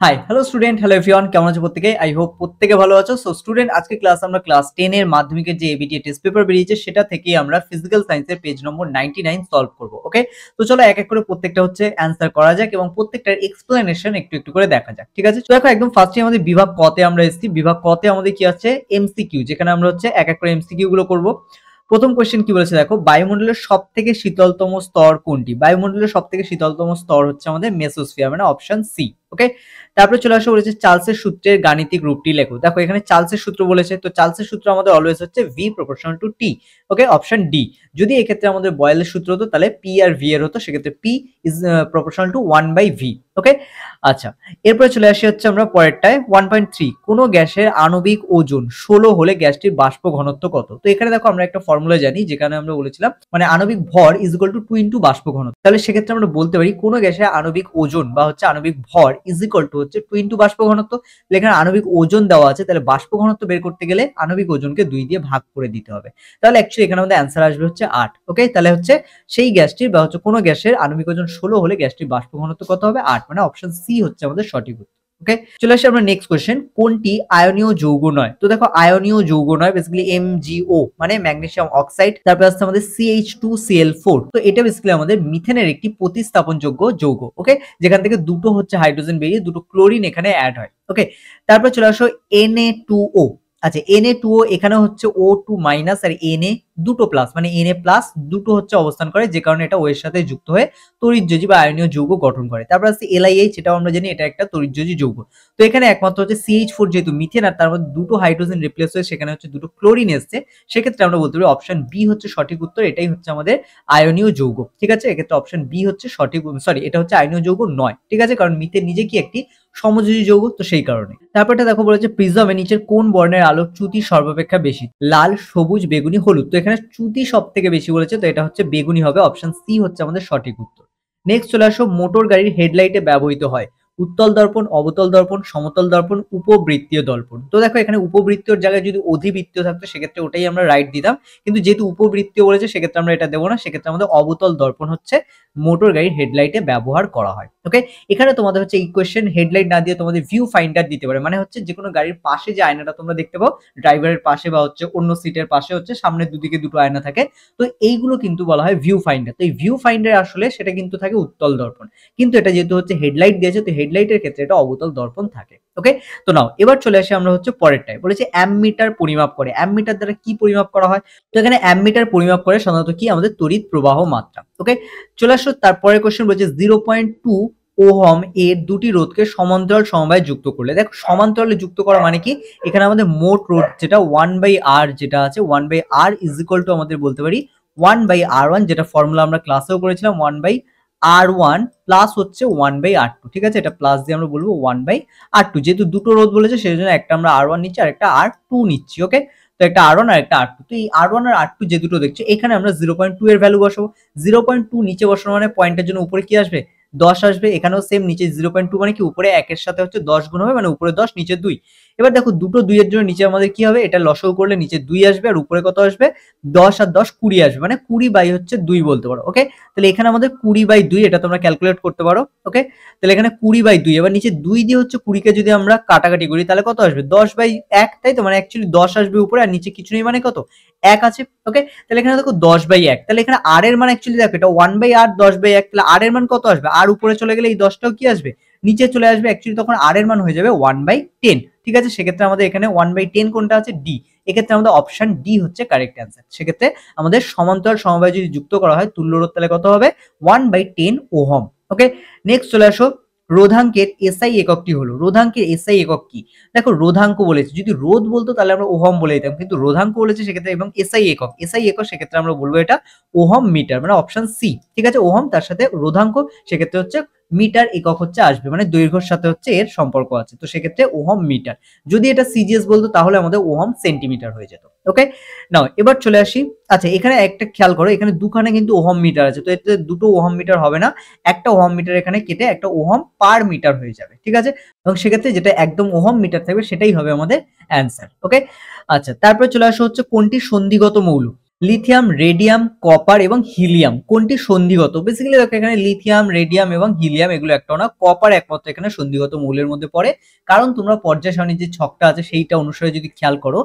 Hi hello student, hello everyone, কেমন আছো প্রত্যেকে? আই হোপ প্রত্যেকে ভালো আছো। সো স্টুডেন্ট, আজকে আমরা ক্লাস 10 এর মাধ্যমিকের যে এবিটি টেস্ট পেপার বেরিয়েছে সেটা থেকে আমরা ফিজিক্যাল সায়েন্সের পেজ নম্বর 99 সলভ করব। ওকে, তো চলো এক এক করে প্রত্যেকটা হচ্ছে অ্যানসার করা যাক এবং প্রত্যেকটার এক্সপ্লেনেশন একটু একটু করে দেখা যাক। ঠিক আছে, তো দেখো একদম ফার্স্টে আমাদের বিভাগ ক তে আমরা এসেছি। বিভাগ ক তে আমাদের কি আছে? এমসিকিউ, যেখানে আমরা হচ্ছে এক এক করে এমসিকিউ গুলো করব। প্রথম কোশ্চেন কি বলেছে দেখো, বায়ুমণ্ডলের সব থেকে শীতলতম স্তর কোনটি? বায়ুমণ্ডলের সব থেকে শীতলতম স্তর হচ্ছে আমাদের মেসোস্ফিয়ার, মানে অপশন সি। ওকে, তারপরে চলে আসা বলেছে চার্লসের সূত্রের গাণিতিক রূপটি লেখো। দেখো এখানে চার্লসের সূত্র বলেছে, তো চার্লসের সূত্র আমাদের অলওয়েজ হচ্ছে V proportional to T. Okay, option D. যদি এক্ষেত্রে আমাদের বয়েলের সূত্র হতো তাহলে পি আর ভি এর হতো, সেক্ষেত্রে P is proportional to 1/v। ওকে, আচ্ছা, এরপরে চলে আসি হচ্ছে আমরা পরেরটায় 1.3, কোন গ্যাসের আণবিক ওজন 16 হলে গ্যাসটির বাষ্প ঘনত্ব কত? তো এখানে দেখো আমরা একটা ফর্মুলা জানি, যেখানে আমরা বলেছিলাম মানে আণবিক ভর ইজ ইকুয়াল টু 2 ইনটু বাষ্প ঘনত্ব। তাহলে সেক্ষেত্রে আমরা বলতে পারি কোন গ্যাসের আণবিক ওজন বা হচ্ছে আণবিক ভর ইজ ইকুয়াল টু হচ্ছে 2 ইনটু বাষ্প ঘনত্ব। এখানে আণবিক ওজন দেওয়া আছে, তাহলে বাষ্প ঘনত্ব বের করতে গেলে আণবিক ওজনকে 2 দিয়ে ভাগ করে দিতে হবে। তাহলে অ্যাকচুয়ালি এখানে আমাদের অ্যান্সার আসবে হচ্ছে 8। ওকে, তাহলে হচ্ছে সেই গ্যাসটির বা হচ্ছে কোন গ্যাসের আণবিক ওজন 16 হলে গ্যাসটির বাষ্প ঘনত্ব কত হবে? 8, মানে অপশন সি হচ্ছে আমাদের সঠিক উত্তর। ওকে, চলে আসি আমরা নেক্সট কোশ্চেন, কোনটি আয়নীয় যৌগ নয়? তো দেখো আয়নীয় যৌগ নয় বেসিক্যালি এমজিও মানে ম্যাগনেসিয়াম অক্সাইড, তারপর আসছে আমাদের CH2Cl4। তো এটা বেসিক্যালি আমাদের মিথেনের একটি প্রতিস্থাপনযোগ্য যৌগ। ওকে, যেখান থেকে দুটো হচ্ছে হাইড্রোজেন বেরিয়ে দুটো ক্লোরিন এখানে অ্যাড হয়। ওকে, তারপর চলে আসো Na2O। আচ্ছা, Na2O এখানে হচ্ছে O2 মাইনাস আর Na দুটো প্লাস, মানে Na প্লাস দুটো হচ্ছে অবস্থান করে, যে কারণে এটা ও এর সাথে যুক্ত হয়ে তড়িৎযোজী বা আয়নীয় যৌগ গঠন করে। তারপর আছে LiH, এটাও আমরা জানি এটা একটা তড়িৎযোজী যৌগ। তো এখানে একমাত্র হচ্ছে CH4 যেহেতু মিথেন আর তার মধ্যে দুটো হাইড্রোজেন রিপ্লেস হয়ে সেখানে হচ্ছে দুটো ক্লোরিন এসছে, সেক্ষেত্রে আমরা বলতে পারি অপশন বি হচ্ছে সঠিক উত্তর। এটাই হচ্ছে আমাদের আয়নীয় যৌগ। ঠিক আছে, এক্ষেত্রে অপশন বি হচ্ছে সঠিক, সরি এটা হচ্ছে আয়নীয় যৌগ নয়। ঠিক আছে, কারণ মিথেন নিজে কি একটি সমযোজী যৌগ, তো সেই কারণে। তারপরটা দেখো বলেছে প্রিজমে নিচের কোন বর্ণের আলোক চ্যুতি সর্বাপেক্ষা বেশি? লাল, সবুজ, বেগুনি, হলুদ। তো এখানে চ্যুতি সব থেকে বেশি বলেছে, তো এটা হচ্ছে বেগুনি হবে, অপশন সি হচ্ছে আমাদের সঠিক উত্তর। নেক্সট চলে আসো, মোটর গাড়ির হেডলাইটে ব্যবহৃত হয় উত্তল দর্পণ, অবতল দর্পণ, সমতল দর্পণ, উপবৃত্তীয় দর্পণ। তো দেখো এখানে উপবৃত্তীয় জায়গায় যদি অধিবৃত্তীয় থাকতো সেক্ষেত্রে ওটাই আমরা রাইট দিতাম, কিন্তু যেহেতু উপবৃত্তীয় বলেছে সেক্ষেত্রে আমরা এটা দেবো না, সেক্ষেত্রে আমাদের অবতল দর্পণ হচ্ছে মোটর গাড়ির হেডলাইটে ব্যবহার করা হয়। ওকে, এখানে তোমাদের হচ্ছে এই কোয়েশ্চেন হেডলাইট না দিয়ে তোমাদের ভিউ ফাইন্ডার দিতে পারে, মানে হচ্ছে যে কোনো গাড়ির পাশে যে আয়নাটা তোমরা দেখতে পাও ড্রাইভারের পাশে বা হচ্ছে অন্য সিটের পাশে হচ্ছে সামনের দুদিকে দুটো আয়না থাকে, তো এইগুলো কিন্তু বলা হয় ভিউ ফাইন্ডার। তো এই ভিউ ফাইন্ডার আসলে সেটা কিন্তু থাকে উত্তল দর্পণ, কিন্তু এটা যেহেতু হচ্ছে হেডলাইট দিয়েছে তো হেডলাইটের ক্ষেত্রে এটা অবতল দর্পণ থাকে। ওকে, তো নাও এবার চলে আসি আমরা হচ্ছে পরেরটায়, বলেছে অ্যামমিটার পরিমাপ করে। অ্যামমিটার দ্বারা কি পরিমাপ করা হয়? তো এখানে অ্যামমিটার পরিমাপ করে সাধারণত কি আমাদের তড়িৎ প্রবাহ মাত্রা। ওকে, চলে আসো তারপরে কোশ্চেন বলছে 0.2 ওহম এর দুটি রোধকে সমান্তরাল সমবায়ে যুক্ত করলে। দেখো সমান্তরালে যুক্ত করা মানে কি, এখানে আমাদের মোট রোধ যেটা 1/r যেটা আছে 1/r ইজ ইকুয়াল টু আমাদের বলতে পারি 1/r1, যেটা ফর্মুলা আমরা ক্লাসেও করেছিলাম 1/r1 প্লাস হচ্ছে 1/r2। ঠিক আছে, এটা প্লাস দিয়ে আমরা বলবো 1/r2, যেহেতু দুটো রোধ বলেছে সেই জন্য একটা আমরা r1 নিচ্ছি আর একটা r2 নিচ্ছি। ওকে, তো একটা r1 আর একটা r2, তো এই r1 আর r2 যে দুটো দেখছো এখানে আমরা 0.2 এর ভ্যালু বসাবো। 0.2 নিচে বসানো মানে পয়েন্টের জন্য উপরে কি আসবে? 10 আসবে। এখানেও সেম, নিচে 0.2 মানে কি উপরে 1 এর সাথে হচ্ছে 10 গুণ হবে, মানে উপরে 10 নিচে 2। এবার দেখো দুটো 2 এর জন্য নিচে আমাদের কি হবে? এটা লসাগু করলে নিচে 2 আসবে আর উপরে কত আসবে? 10 আর 10 20 আসবে, মানে 20 বাই হচ্ছে 2 বলতে পারো। ওকে, তাহলে এখানে আমাদের 20/2, এটা তোমরা ক্যালকুলেট করতে পারো। ওকে, তাহলে এখানে 20/2, এবার নিচে 2 দিয়ে হচ্ছে 20 কে যদি আমরা কাটাকাটি করি তাহলে কত আসবে? 10/1, তাই তো, মানে অ্যাকচুয়ালি 10 আসবে উপরে আর নিচে কিছু নেই, মানে কত? 1 আছে। ওকে, তাহলে এখানে দেখো 10/1, তাহলে এখানে r এর মান অ্যাকচুয়ালি দেখো এটা 1/r 10/1, তাহলে r এর মান কত আসবে? r উপরে চলে গেলে এই 10টাও কি আসবে? নিচে চলে আসবে, অ্যাকচুয়ালি তখন r এর মান হয়ে যাবে 1/10। ঠিক আছে, সেক্ষেত্রে আমাদের এখানে 1/10 কোনটা আছে? ডি। এক্ষেত্রে আমাদের অপশন ডি হচ্ছে কারেক্ট অ্যান্সার। সেক্ষেত্রে আমাদের সমান্তরাল সমবায় যদি যুক্ত করা হয় তুল্য রোধ, তাহলে কত হবে? 1/10 ওহম। ওকে, নেক্সট চলে আসো, রোধাঙ্কের এসআই এককটি হলো। রোধাঙ্কের এসআই একক কি? দেখো রোধাঙ্ক বলেছে, যদি রোধ বলতো তাহলে আমরা ওহম বলে দিতাম, কিন্তু রোধাঙ্ক বলেছে সেক্ষেত্রে এবং এসআই একক, সেক্ষেত্রে আমরা বলবো এটা ওহম মিটার, মানে অপশন সি। ঠিক আছে, ওহম তার সাথে রোধাঙ্ক, সেক্ষেত্রে হচ্ছে মিটার একক হচ্ছে আসবে, মানে দৈর্ঘ্যের সাথে হচ্ছে এর সম্পর্ক আছে, তো সেক্ষেত্রে ওহম মিটার। যদি এটা সিজিএস বলতো তাহলে আমাদের ওহম সেন্টিমিটার হয়ে যেত। ওকে, নাও এবার চলে আসি। আচ্ছা, এখানে একটা খেয়াল করো, এখানে দুখানে কিন্তু ওহম মিটার আছে, তো এতে দুটো ওহম মিটার হবে না, একটা ওহম মিটার এখানে কেটে একটা ওহম পার মিটার হয়ে যাবে। ঠিক আছে, এবং সেক্ষেত্রে যেটা একদম ওহম মিটার থাকবে সেটাই হবে আমাদের অ্যান্সার। ওকে, আচ্ছা, তারপরে চলে আসো হচ্ছে কোনটি সন্ধিগত মৌল? লিথিয়াম, রেডিয়াম, কপার এবং হিলিয়াম কোনটি সন্ধিগত? বেসিক্যালি দেখো এখানে লিথিয়াম, রেডিয়াম এবং হিলিয়াম এগুলো একটাও না, কপার একমাত্র এখানে সন্ধিগত মৌলের মধ্যে পড়ে। কারণ তোমরা পর্যায় সারণীর যে ছকটা আছে সেইটা অনুসারে যদি খেয়াল করো,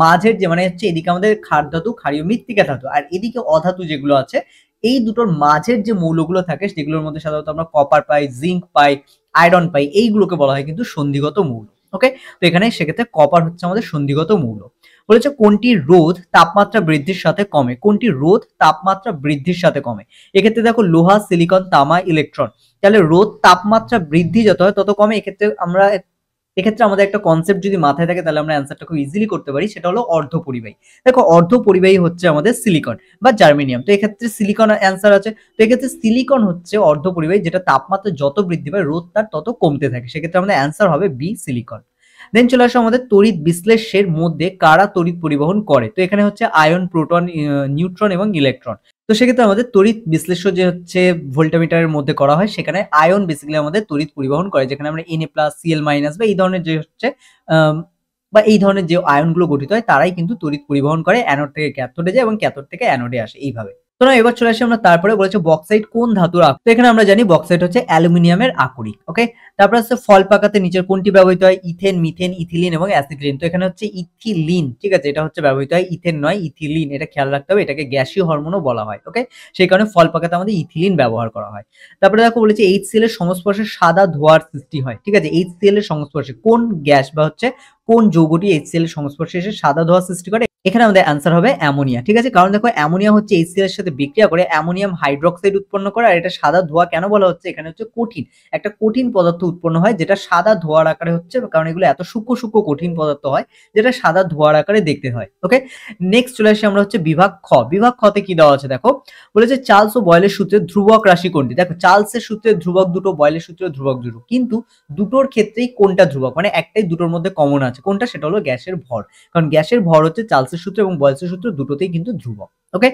মাঝের যে মানে হচ্ছে এদিকে আমাদের ক্ষার ধাতু, ক্ষারীয় মৃত্তিকা ধাতু, আর এদিকে অধাতু যেগুলো আছে, এই দুটোর মাঝের যে মৌলগুলো থাকে সেগুলোর মধ্যে সাধারণত আমরা কপার পাই, জিঙ্ক পাই, আয়রন পাই, এইগুলোকে বলা হয় কিন্তু সন্ধিগত মৌল। ওকে, তো এখানে সেক্ষেত্রে কপার হচ্ছে আমাদের সন্ধিগত মৌল। বলেছে কোনটি রোধ তাপমাত্রা বৃদ্ধির সাথে কমে? কোনটি রোধ তাপমাত্রা বৃদ্ধির সাথে কমে? এক্ষেত্রে দেখো লোহা, সিলিকন, তামা, ইলেকট্রন। তাহলে রোধ তাপমাত্রা বৃদ্ধি যত হয় তত কমে। এক্ষেত্রে আমাদের একটা কনসেপ্ট যদি মাথায় থাকে তাহলে আমরা অ্যান্সারটা খুব ইজিলি করতে পারি, সেটা হলো অর্ধপরিবাহী। দেখো অর্ধপরিবাহী হচ্ছে আমাদের সিলিকন বা জার্মেনিয়াম, তো এক্ষেত্রে সিলিকন অ্যান্সার আছে। তো এক্ষেত্রে সিলিকন হচ্ছে অর্ধপরিবাহী, যেটা তাপমাত্রা যত বৃদ্ধি পায় রোধ তার তত কমতে থাকে, সেক্ষেত্রে আমাদের অ্যান্সার হবে বি, সিলিকন। দেন চলে আসো আমাদের তড়িৎ বিশ্লেষ্যের মধ্যে কারা তড়িৎ পরিবহন করে? তো এখানে হচ্ছে আয়ন, প্রোটন, নিউট্রন এবং ইলেকট্রন। তো সেক্ষেত্রে আমাদের তড়িৎ বিশ্লেষ্য যে হচ্ছে ভোল্টামিটারের মধ্যে করা হয়, সেখানে আয়ন বেসিক্যালি আমাদের তড়িৎ পরিবহন করে, যেখানে আমরা Na+, Cl- বা এই ধরনের যে হচ্ছে বা এই ধরনের যে আয়নগুলো গঠিত হয় তারাই কিন্তু তড়িৎ পরিবহন করে, অ্যানোড থেকে ক্যাথোডে যায় এবং ক্যাথোড থেকে অ্যানোডে আসে এইভাবে। তো না এবার চলে আসি আমরা, তারপরে বলেছে বক্সাইট কোন ধাতুর আকরিক? তো এখানে আমরা জানি বক্সাইট হচ্ছে অ্যালুমিনিয়ামের আকরিক। ওকে, তারপর হচ্ছে ফল পাকাতে নিচের কোনটি ব্যবহৃত হয়? ইথেন, মিথেন, ইথিলিন এবং অ্যাসিটিলিন। তো এখানে হচ্ছে ইথিলিন, ঠিক আছে, এটা হচ্ছে ব্যবহৃত হয়, ইথেন নয়, ইথিলিন, এটা খেয়াল রাখতে হবে, এটাকে গ্যাসীয় হরমোনও বলা হয়। ওকে, সেই কারণে ফল পাকাতে আমাদের ইথিলিন ব্যবহার করা হয়। তারপরে দেখো বলেছে HCl এর সংস্পর্শে সাদা ধোঁয়ার সৃষ্টি হয়। ঠিক আছে, HCl এর সংস্পর্শে কোন গ্যাস বা হচ্ছে কোন যৌগটি HCl এর সংস্পর্শে এসে সাদা ধোঁয়া সৃষ্টি করে? এখানে আমাদের অ্যান্সার হবে অ্যামোনিয়া। ঠিক আছে, কারণ দেখো অ্যামোনিয়া হচ্ছে HCl এর সাথে বিক্রিয়া করে অ্যামোনিয়াম হাইড্রোক্সাইড উৎপন্ন করে, আর এটা সাদা ধোঁয়া কেন বলা হচ্ছে? এখানে হচ্ছে কঠিন একটা কঠিন পদার্থ উৎপন্ন হয় যেটা সাদা ধোঁয়ার আকারে হচ্ছে, কারণ এগুলো এত সূক্ষ্ম সূক্ষ্ম কঠিন পদার্থ হয় যেটা সাদা ধোঁয়ার আকারে দেখতে হয়। ওকে, নেক্সট চলে আসি আমরা হচ্ছে বিভাগ খ। বিভাগ খতে কি দেওয়া আছে দেখো, বলেছে চার্লস ও বয়েলের সূত্রে ধ্রুবক রাশি কোনটি? দেখো চার্লসের সূত্রে ধ্রুবক দুটো, বয়েলের সূত্রে ধ্রুবক দুটো, কিন্তু দুটোর ক্ষেত্রেই কোনটা ধ্রুবক, মানে একটাই দুটোর মধ্যে কমন আছে, কোনটা? সেটা হলো গ্যাসের ভর, কারণ গ্যাসের ভর হচ্ছে চার্লসের সূত্র এবং বয়েলসের সূত্র দুটোতেই কিন্তু ধ্রুবক। ওকে,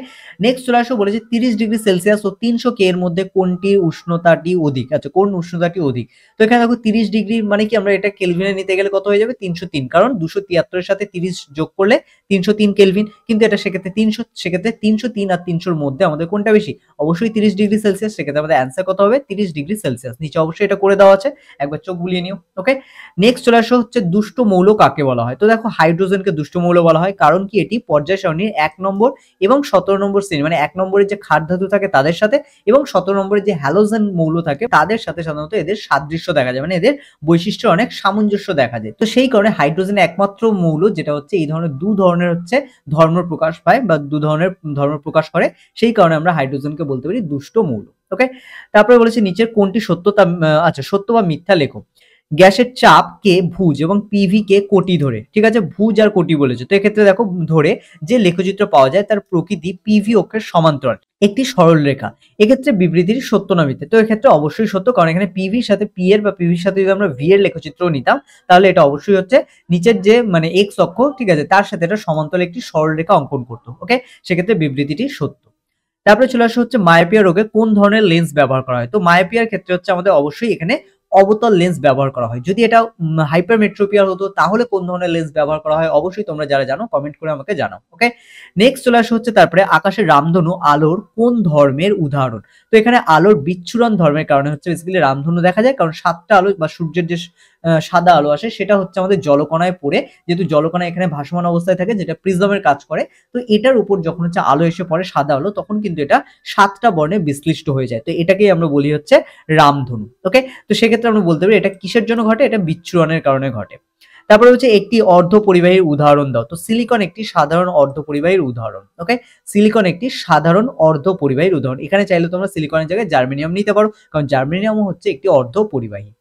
নেক্সট চলে আসো, বলেছে 30 ডিগ্রি সেলসিয়াস ও 300 কে এর মধ্যে কোনটির উষ্ণতাটি অধিক? আচ্ছা, কোন উষ্ণতাটি অধিক? তো এখানে দেখো 30 ডিগ্রি মানে কি, আমরা এটা কেলভিনে নিতে গেলে কত হয়ে যাবে? 303, কারণ 273 এর সাথে 30 যোগ করলে 303 কেলভিন, কিন্তু এটা সেক্ষেত্রে 300, সেক্ষেত্রে 303 আর 300 এর মধ্যে আমাদের কোনটা বেশি? অবশ্যই 30 ডিগ্রি সেলসিয়াস, সেক্ষেত্রে আমাদের অ্যান্সার কত হবে? 30 ডিগ্রি সেলসিয়াস। নিচে অবশ্যই এটা করে দেওয়া আছে, একবার চোখ বুলিয়ে নিও। ওকে, নেক্সট চলে আসো হচ্ছে দুষ্ট মৌল কাকে বলা হয়? তো দেখো হাইড্রোজেনকে দুষ্ট মৌল বলা হয়, কারণ কি এটি পর্যায় সারণীর 1 নম্বর এবং 17 নম্বর শ্রেণী, মানে 1 নম্বরের যে ক্ষার ধাতু থাকে তাদের সাথে এবং 17 নম্বরের যে হ্যালোজেন মৌল থাকে তাদের সাথে সাধারণত এদের সাদৃশ্য দেখা যায়, মানে এদের বৈশিষ্ট্যের অনেক সামঞ্জস্য দেখা যায়। তো সেই কারণে হাইড্রোজেন একমাত্র মৌল যেটা হচ্ছে এই ধরনের দু ধরনের হচ্ছে ধর্ম প্রকাশ পায় বা দু ধরনের ধর্ম প্রকাশ করে, সেই কারণে আমরা হাইড্রোজেনকে বলতে পারি দুষ্ট মৌল। ওকে, তারপরে বলেছে নিচের কোনটি সত্য তা আচ্ছা সত্য বা মিথ্যা লেখো। গ্যাসের চাপ কে ভুজ এবং পিভি কে কোটি ধরে? ঠিক আছে, ভুজ আর কোটি বলেছে, তো এক্ষেত্রে দেখো ধরে যে লেখচিত্র পাওয়া যায় তার প্রকৃতি পিভি অক্ষের সমান্তরাল একটি সরল রেখা, এক্ষেত্রে বিবৃতিটি সত্য না মিথ্যা? তো এক্ষেত্রে অবশ্যই সত্য, কারণ এখানে পিভির সাথে পি এর বা পিভির সাথে যদি আমরা ভি এর লেখচিত্র নিতাম তাহলে এটা অবশ্যই হচ্ছে নিচের যে মানে এক্স অক্ষ, ঠিক আছে, তার সাথে এটা সমান্তরাল একটি সরল রেখা অঙ্কন করতো। ওকে, সেক্ষেত্রে বিবৃতিটি সত্য। তারপরে চলে আসা হচ্ছে মায়োপিয়া রোগে কোন ধরনের লেন্স ব্যবহার করা হয়? তো মায়োপিয়ার ক্ষেত্রে হচ্ছে আমাদের অবশ্যই এখানে অবতল লেন্স ব্যবহার করা হয়। যদি এটা হাইপারমেট্রোপিয়া হতো তাহলে কোন ধরনের লেন্স ব্যবহার করা হয়? অবশ্যই তোমরা যারা জানো কমেন্ট করে আমাকে জানাও। ওকে, নেক্সট চলে আসা হচ্ছে তারপরে আকাশের রামধনু আলোর কোন ধর্মের উদাহরণ? তো এখানে আলোর বিচ্ছুরণ ধর্মের কারণে হচ্ছে বেসিক্যালি রামধনু দেখা যায়, কারণ 7টা আলো বা সূর্যের যে সাদা আলো আসে সেটা হচ্ছে আমাদের জলকণায় পড়ে, যেহেতু জলকণা এখানে ভাসমান অবস্থায় থাকে যেটা প্রিজমের কাজ করে, তো এটার উপর যখন হচ্ছে আলো এসে পড়ে সাদা আলো, তখন কিন্তু এটা 7টা বর্ণে বিশ্লিষ্ট হয়ে যায়, তো এটাকেই আমরা বলি হচ্ছে রামধনু। ওকে, তো সেক্ষেত্রে আমরা বলতে পারি এটা কিসের জন্য ঘটে? এটা বিচ্ছুরণের কারণে ঘটে। তারপরে হচ্ছে একটি অর্ধ পরিবাহীর উদাহরণ দাও। তো সিলিকন একটি সাধারণ অর্ধ পরিবাহীর উদাহরণ। ওকে, সিলিকন একটি সাধারণ অর্ধ পরিবাহীর উদাহরণ। এখানে চাইলে তোমরা সিলিকনের জায়গায় জার্মেনিয়াম নিতে পারো, কারণ জার্মেনিয়ামও হচ্ছে একটি অর্ধ পরিবাহী।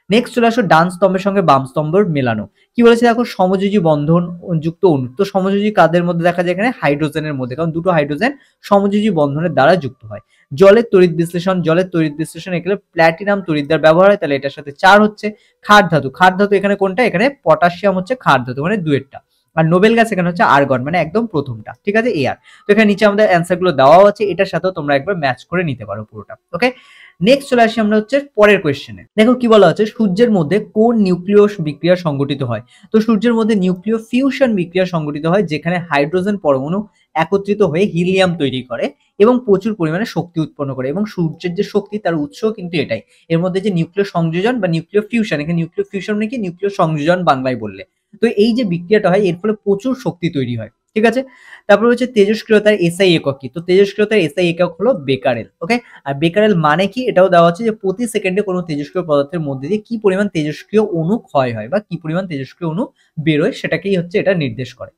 নেক্সট চলে আসো ডান স্তম্ভের সঙ্গে বাম স্তম্ভের মেলানো। কি বলেছে দেখো, সমযোজী বন্ধন যুক্ত অণু। তো সমযোজী কাদের মধ্যে দেখা যায়? এখানে হাইড্রোজেনের মধ্যে, কারণ দুটো হাইড্রোজেন সমযোজী বন্ধনের দ্বারা যুক্ত হয়। জলের তড়িৎ বিশ্লেষণ, জলের তড়িৎ বিশ্লেষণ এখানে প্ল্যাটিনাম তড়িৎদ্বার ব্যবহার হয়, তাহলে এটার সাথে 4 হচ্ছে। ক্ষার ধাতু, ক্ষার ধাতু এখানে কোনটা? এখানে পটাশিয়াম হচ্ছে ক্ষার ধাতু, মানে দুয়েরটা। আর নোবেল গ্যাস এখানে হচ্ছে আর্গন, মানে একদম প্রথমটা। ঠিক আছে, এয়ার। তো এখানে নিচে আমাদের অ্যান্সার গুলো দেওয়াও আছে, এটার সাথেও তোমরা একবার ম্যাচ করে নিতে পারো পুরোটা। ওকে, নেক্সট চলে আসি আমরা হচ্ছে পরের কোয়েশ্চেনে। দেখো কি বলা হচ্ছে, সূর্যের মধ্যে কোন নিউক্লিয় বিক্রিয়া সংঘটিত হয়? তো সূর্যের মধ্যে নিউক্লিয় ফিউশন বিক্রিয়া সংঘটিত হয়, যেখানে হাইড্রোজেন পরমাণু একত্রিত হয়ে হিলিয়াম তৈরি করে এবং প্রচুর পরিমাণে শক্তি উৎপন্ন করে, এবং সূর্যের যে শক্তি তার উৎসও কিন্তু এটাই। এর মধ্যে যে নিউক্লিয় সংযোজন বা নিউক্লিয় ফিউশন, এখানে নিউক্লিয় ফিউশন মানে কি, নিউক্লিয় সংযোজন বাংলায় বললে। তো এই যে বিক্রিয়াটা হয় এর ফলে প্রচুর শক্তি তৈরি হয়, ঠিক আছে। তারপর হচ্ছে তেজস্ক্রিয়তার এসআই একক কি, তো তেজস্ক্রিয়তার এসআই একক হলো বেকারেল, ওকে। আর বেকারেল মানে কি, এটাও দেওয়া আছে যে প্রতি সেকেন্ডে কোনো তেজস্ক্রিয় পদার্থের মধ্যে দিয়ে কি পরিমাণ তেজস্ক্রিয় অণু ক্ষয় হয় বা কি পরিমাণ তেজস্ক্রিয় অণু বেরোয়, সেটাকেই হচ্ছে এটা নির্দেশ করে।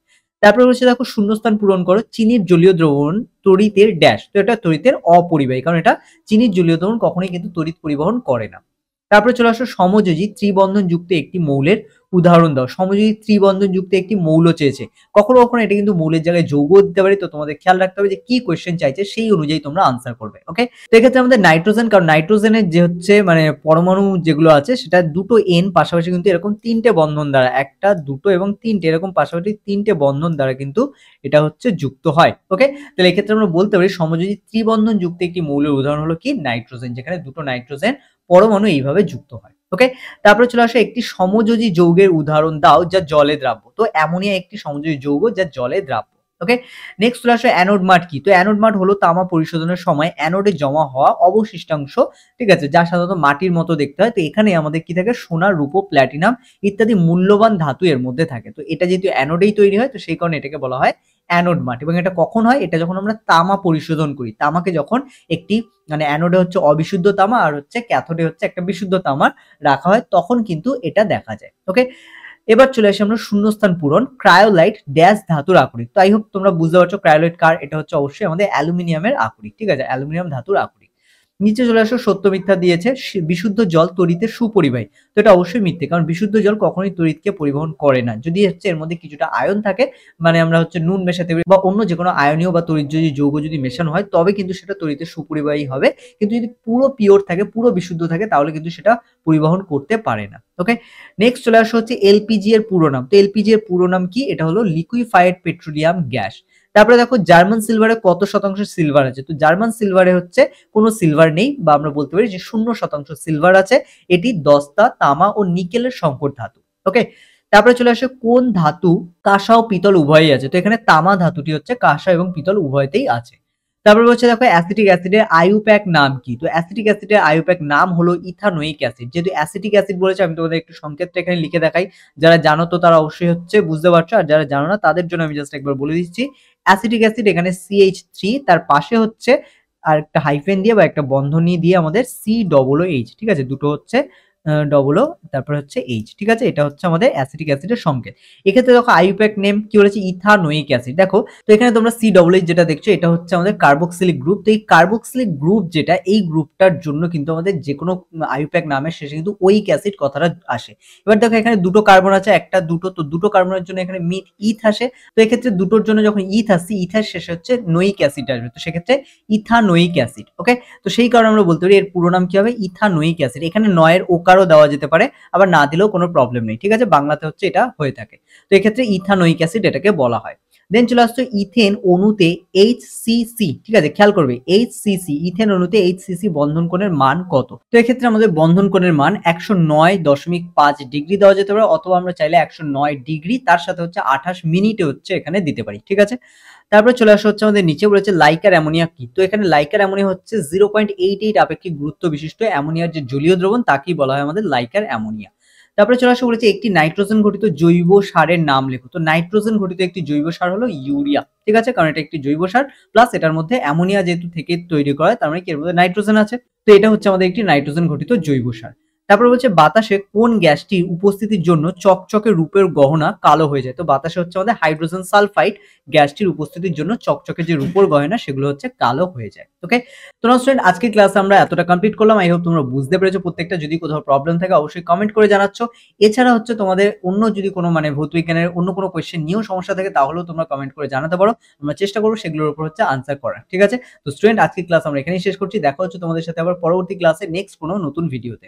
তারপর হচ্ছে দেখো শূন্যস্থান পূরণ করো, চিনির জলীয় দ্রবণ তড়িতের ড্যাশ, তো এটা তড়িতের অপরিবাহী, কারণ এটা চিনির জলীয় দ্রবণ কখনোই কিন্তু তড়িৎ পরিবহন করে না। তারপরে চলে আসো সমযোজী ত্রিবন্ধন যুক্ত একটি মৌলের উদাহরণ দাও। সমযোজী ত্রিবন্ধন যুক্ত একটি মৌল চেয়েছে, কখনো কখনো এটা কিন্তু মৌলের জায়গায় যৌগ দিতে পারে, তো তোমাদের খেয়াল রাখতে হবে যে কি কোয়েশ্চেন চাইছে সেই অনুযায়ী তোমরা আনসার করবে, ওকে। তো এক্ষেত্রে আমাদের নাইট্রোজেন, কারণ নাইট্রোজেনের যে হচ্ছে মানে পরমাণু যেগুলো আছে সেটা দুটো এন পাশাপাশি কিন্তু এরকম তিনটে বন্ধন দ্বারা, একটা দুটো এবং তিনটে এরকম পাশাপাশি তিনটে বন্ধন দ্বারা কিন্তু এটা হচ্ছে যুক্ত হয়, ওকে। তাহলে এক্ষেত্রে আমরা বলতে পারি সমযোজী ত্রিবন্ধন যুক্ত একটি মৌলের উদাহরণ হলো কি, নাইট্রোজেন, যেখানে দুটো নাইট্রোজেন পরমাণু এইভাবে যুক্ত হয়, ওকে। তারপরে চলে আসে একটি সমযোজী যৌগের উদাহরণ দাও যা জলে দ্রাব্য, তো অ্যামোনিয়া একটি সমযোজী যৌগ যা জলে দ্রাব্য, ওকে। নেক্সট চলে আসে অ্যানোড মাঠ কি, তো অ্যানোড মাঠ হলো তামা পরিশোধনের সময় অ্যানোডে জমা হওয়া অবশিষ্টাংশ, ঠিক আছে, যা সাধারণত মাটির মতো দেখতে হয়। তো এখানে আমাদের কি থাকে, সোনা, রূপো, প্ল্যাটিনাম ইত্যাদি মূল্যবান ধাতু এর মধ্যে থাকে। তো এটা যেহেতু অ্যানোডেই তৈরি হয়, তো সেই কারণে এটাকে বলা হয় অ্যানোড মাঠ। এবং এটা কখন হয়, এটা যখন আমরা তামা পরিশোধন করি, তামাকে যখন একটি মানে অ্যানোডে হচ্ছে অবিশুদ্ধ তামা আর হচ্ছে ক্যাথোডে হচ্ছে একটা বিশুদ্ধ তামা রাখা হয়, তখন কিন্তু এটা দেখা যায়, ওকে। এবার চলে আসি আমরা শূন্যস্থান পূরণ, ক্রায়োলাইট ড্যাশ ধাতুর আকরিক। তো আই হোপ তোমরা বুঝতে পারছো ক্রায়োলাইট কার, এটা হচ্ছে অবশ্যই আমাদের অ্যালুমিনিয়ামের আকরিক, ঠিক আছে, অ্যালুমিনিয়াম ধাতুর আকরিক। নিচে চলে আসো সত্য মিথ্যা দিয়েছে, বিশুদ্ধ জল তড়িতের সুপরিবাহী, তো এটা অবশ্যই মিথ্যে, কারণ বিশুদ্ধ জল কখনোই তড়িৎকে পরিবহন করে না, যদি হচ্ছে এর মধ্যে কিছুটা আয়ন থাকে, মানে আমরা হচ্ছে নুন মেশাতে পারি বা অন্য যে কোনো আয়নীয় বা তড়িৎযোজী যৌগ যদি মেশানো হয় তবে কিন্তু সেটা তড়িতের সুপরিবাহী হবে, কিন্তু যদি পুরো পিওর থাকে, পুরো বিশুদ্ধ থাকে, তাহলে কিন্তু সেটা পরিবহন করতে পারে না, ওকে। নেক্সট চলে আসো হচ্ছে এলপিজি এর পুরো নাম, তো এলপিজি এর পুরো নাম কি, এটা হলো লিকুইফাইড পেট্রোলিয়াম গ্যাস। তারপরে দেখো জার্মান সিলভারে কত শতাংশ সিলভার আছে, তো জার্মান সিলভারে হচ্ছে কোনো সিলভার নেই, বা আমরা বলতে পারি যে 0% সিলভার আছে, এটি দস্তা, তামা ও নিকেলের সংকর ধাতু, ওকে। তারপরে চলে আসে কোন ধাতু কাঁসা ও পিতল উভয়ই আছে, তো এখানে তামা ধাতুটি হচ্ছে কাঁসা এবং পিতল উভয়তেই আছে। তারপরে হচ্ছে দেখো অ্যাসিটিক অ্যাসিডের আইউপ্যাক নাম কি, তো অ্যাসিটিক অ্যাসিডের আইউপ্যাক নাম হলো ইথানোয়িক অ্যাসিড। যেহেতু অ্যাসিটিক অ্যাসিড বলেছে আমি তোমাদের একটু সংকেতটা এখানে লিখে দেখাই, যারা জানো তো তারা অবশ্যই হচ্ছে বুঝতে পারছো, আর যারা জানো না তাদের জন্য আমি জাস্ট একবার বলে দিচ্ছি। অ্যাসিটিক অ্যাসিড এখানে CH3, তার পাশে হচ্ছে আর একটা হাইফেন দিয়ে বা একটা বন্ধনী দিয়ে আমাদের COOH, ঠিক আছে, দুটো হচ্ছে ডবল ও তারপর হচ্ছে এইচ, ঠিক আছে, এটা হচ্ছে আমাদের অ্যাসিটিক অ্যাসিডের সংকেত। এক্ষেত্রে দেখো আইউপ্যাক নেম কি বলেছে, ইথানোয়িক অ্যাসিড। দেখো তো এখানে তোমরা COOH যেটা দেখছো এটা হচ্ছে আমাদের কার্বক্সিলিক গ্রুপ, তো এই কার্বক্সিলিক গ্রুপ যেটা, এই গ্রুপটার জন্য কিন্তু আমাদের যে কোনো আইউপ্যাক নামের শেষে কিন্তু ওইক অ্যাসিড কথাটা আসে। এবার দেখো এখানে দুটো কার্বন আছে, একটা দুটো, তো দুটো কার্বনের জন্য এখানে ইথ আসে, তো এক্ষেত্রে দুটোর জন্য যখন ইথ আসছে, ইথার শেষে হচ্ছে নোইক অ্যাসিড আসবে, তো সেক্ষেত্রে ইথানোয়িক অ্যাসিড, ওকে। তো সেই কারণে আমরা বলতে পারি এর পুরো নাম কি হবে, ইথানোয়িক অ্যাসিড। এখানে নয়ের ওকারও দেওয়া যেতে পারে, আবার না দিলেও কোনো প্রবলেম নেই, ঠিক আছে, বাংলাতে হচ্ছে এটা হয়ে থাকে। তো এক্ষেত্রে ইথানোয়িক অ্যাসিড এটাকে বলা হয়। দেন চলে আসছে ইথেন অণুতে HCC, ঠিক আছে, খেয়াল করবে HCC, ইথেন অণুতে HCC বন্ধন কোণের মান কত, তো এক্ষেত্রে আমাদের বন্ধন কোণের মান 109.5 ডিগ্রি দেওয়া যেতে পারে, অথবা আমরা চাইলে 109 ডিগ্রি তার সাথে হচ্ছে 28 মিনিটে হচ্ছে এখানে দিতে পারি, ঠিক আছে। তারপরে চলে আসা হচ্ছে আমাদের নিচে বলেছে লাইকার অ্যামোনিয়া কি, তো এখানে লাইকার অ্যামোনিয়া হচ্ছে 0.88 আপেক্ষিক গুরুত্ব বিশিষ্ট অ্যামোনিয়ার যে জলীয় দ্রবণ তাকেই বলা হয় আমাদের লাইকার অ্যামোনিয়া। তারপরে চলে আসা বলেছে একটি নাইট্রোজেন ঘটিত জৈব সারের নাম লেখো, তো নাইট্রোজেন ঘটিত একটি জৈব সার হলো ইউরিয়া, ঠিক আছে, কারণ এটা একটি জৈব সার, প্লাস এটার মধ্যে অ্যামোনিয়া যেহেতু থেকে তৈরি করা হয় তার মানে কি এর মধ্যে নাইট্রোজেন আছে, তো এটা হচ্ছে আমাদের একটি নাইট্রোজেন ঘটিত জৈব সার। তারপরে বলছে বাতাসে কোন গ্যাসটির উপস্থিতির জন্য চকচকে রূপের গহনা কালো হয়ে যায়, তো বাতাসে হচ্ছে আমাদের হাইড্রোজেন সালফাইড গ্যাসটির উপস্থিতির জন্য চকচকে যে রূপর গহনা সেগুলো হচ্ছে কালো হয়ে যায়, ওকে। তো স্টুডেন্ট আজকের ক্লাস আমরা এতটা কমপ্লিট করলাম, আই হোপ তোমরা বুঝতে পেরেছো প্রত্যেকটা। যদি কোথাও প্রবলেম থাকে অবশ্যই কমেন্ট করে জানাচ্ছ। এছাড়া হচ্ছে তোমাদের অন্য যদি কোনো মানে ভৌত বিজ্ঞানের অন্য কোনো কোয়েশ্চেন নিয়েও সমস্যা থাকে তাহলেও তোমরা কমেন্ট করে জানাতে পারো, আমরা চেষ্টা করবো সেগুলোর উপর হচ্ছে আনসার করার, ঠিক আছে। তো স্টুডেন্ট আজকের ক্লাস আমরা এখানেই শেষ করছি, দেখা হচ্ছে তোমাদের সাথে আবার পরবর্তী ক্লাসে নেক্সট কোনো নতুন ভিডিওতে।